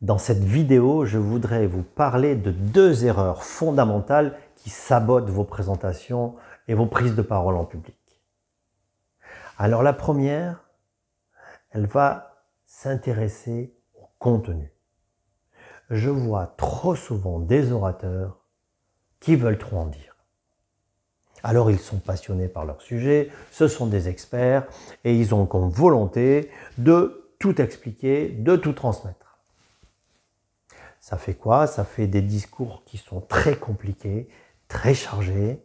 Dans cette vidéo, je voudrais vous parler de deux erreurs fondamentales qui sabotent vos présentations et vos prises de parole en public. Alors la première, elle va s'intéresser au contenu. Je vois trop souvent des orateurs qui veulent trop en dire. Alors ils sont passionnés par leur sujet, ce sont des experts et ils ont comme volonté de tout expliquer, de tout transmettre. Ça fait quoi? Ça fait des discours qui sont très compliqués, très chargés.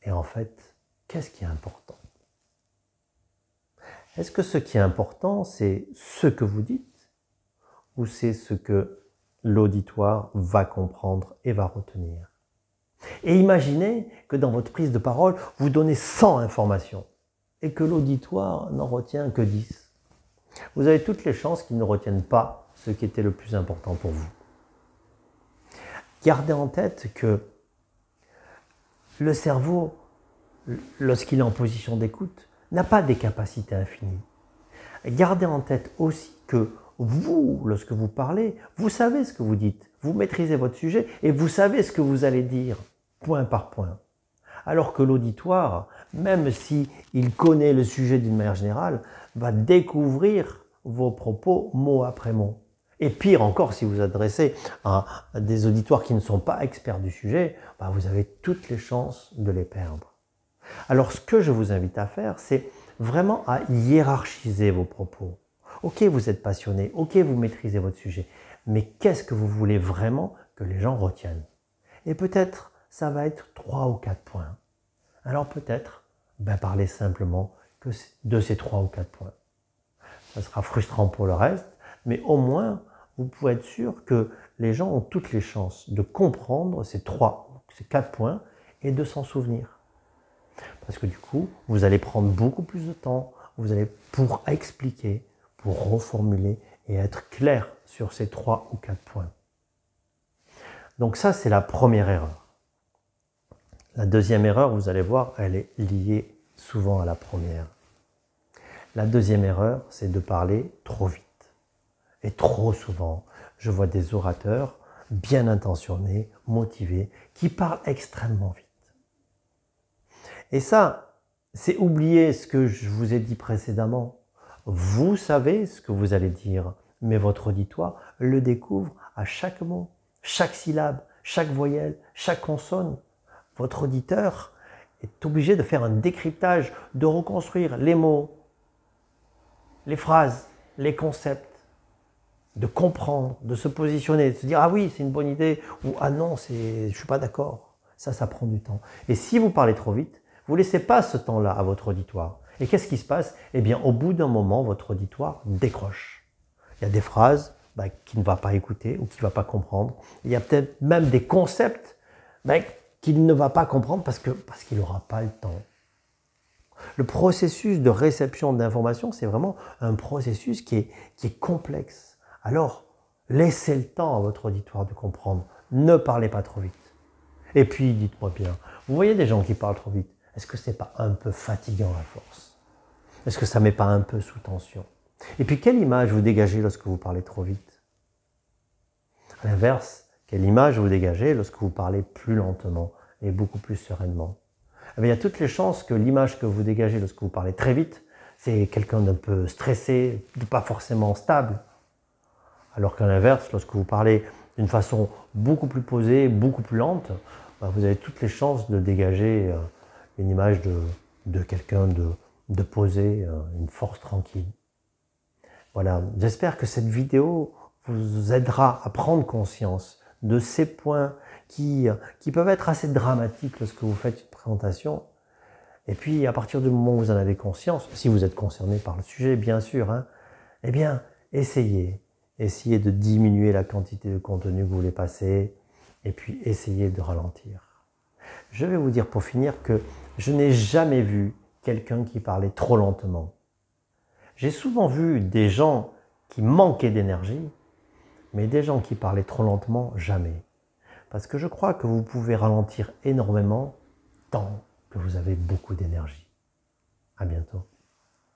Et en fait, qu'est-ce qui est important? Est-ce que ce qui est important, c'est ce que vous dites ou c'est ce que l'auditoire va comprendre et va retenir? Et imaginez que dans votre prise de parole, vous donnez 100 informations et que l'auditoire n'en retient que 10. Vous avez toutes les chances qu'il ne retienne pas ce qui était le plus important pour vous. Gardez en tête que le cerveau, lorsqu'il est en position d'écoute, n'a pas des capacités infinies. Gardez en tête aussi que vous, lorsque vous parlez, vous savez ce que vous dites, vous maîtrisez votre sujet et vous savez ce que vous allez dire, point par point. Alors que l'auditoire, même s'il connaît le sujet d'une manière générale, va découvrir vos propos mot après mot. Et pire encore, si vous adressez à des auditoires qui ne sont pas experts du sujet, vous avez toutes les chances de les perdre. Alors ce que je vous invite à faire, c'est vraiment à hiérarchiser vos propos. Ok, vous êtes passionné, ok, vous maîtrisez votre sujet, mais qu'est-ce que vous voulez vraiment que les gens retiennent? Et peut-être, ça va être 3 ou 4 points. Alors peut-être, parlez simplement que de ces 3 ou 4 points. Ça sera frustrant pour le reste, mais au moins, vous pouvez être sûr que les gens ont toutes les chances de comprendre ces 4 points et de s'en souvenir. Parce que du coup, vous allez prendre beaucoup plus de temps, vous allez pour expliquer, pour reformuler et être clair sur ces 3 ou 4 points. Donc ça, c'est la première erreur. La deuxième erreur, vous allez voir, elle est liée souvent à la première. La deuxième erreur, c'est de parler trop vite. Et trop souvent, je vois des orateurs bien intentionnés, motivés, qui parlent extrêmement vite. Et ça, c'est oublier ce que je vous ai dit précédemment. Vous savez ce que vous allez dire, mais votre auditoire le découvre à chaque mot, chaque syllabe, chaque voyelle, chaque consonne. Votre auditeur est obligé de faire un décryptage, de reconstruire les mots, les phrases, les concepts, de comprendre, de se positionner, de se dire « Ah oui, c'est une bonne idée » ou « Ah non, je ne suis pas d'accord ». Ça prend du temps. Et si vous parlez trop vite, vous ne laissez pas ce temps-là à votre auditoire. Et qu'est-ce qui se passe? Eh bien, au bout d'un moment, votre auditoire décroche. Il y a des phrases qu'il ne va pas écouter ou qu'il ne va pas comprendre. Il y a peut-être même des concepts qu'il ne va pas comprendre parce qu'il n'aura pas le temps. Le processus de réception d'informations, c'est vraiment un processus qui est complexe. Alors, laissez le temps à votre auditoire de comprendre. Ne parlez pas trop vite. Et puis, dites-moi bien, vous voyez des gens qui parlent trop vite, est-ce que ce n'est pas un peu fatigant à force? Est-ce que ça ne met pas un peu sous tension? Et puis, quelle image vous dégagez lorsque vous parlez trop vite? À l'inverse, quelle image vous dégagez lorsque vous parlez plus lentement et beaucoup plus sereinement? Il y a toutes les chances que l'image que vous dégagez lorsque vous parlez très vite, c'est quelqu'un d'un peu stressé, de pas forcément stable. Alors qu'à l'inverse, lorsque vous parlez d'une façon beaucoup plus posée, beaucoup plus lente, vous avez toutes les chances de dégager une image de quelqu'un de posé, une force tranquille. Voilà, j'espère que cette vidéo vous aidera à prendre conscience de ces points qui peuvent être assez dramatiques lorsque vous faites une présentation. Et puis, à partir du moment où vous en avez conscience, si vous êtes concerné par le sujet, bien sûr, eh bien, essayez de diminuer la quantité de contenu que vous voulez passer, et puis essayez de ralentir. Je vais vous dire pour finir que je n'ai jamais vu quelqu'un qui parlait trop lentement. J'ai souvent vu des gens qui manquaient d'énergie, mais des gens qui parlaient trop lentement, jamais. Parce que je crois que vous pouvez ralentir énormément tant que vous avez beaucoup d'énergie. À bientôt.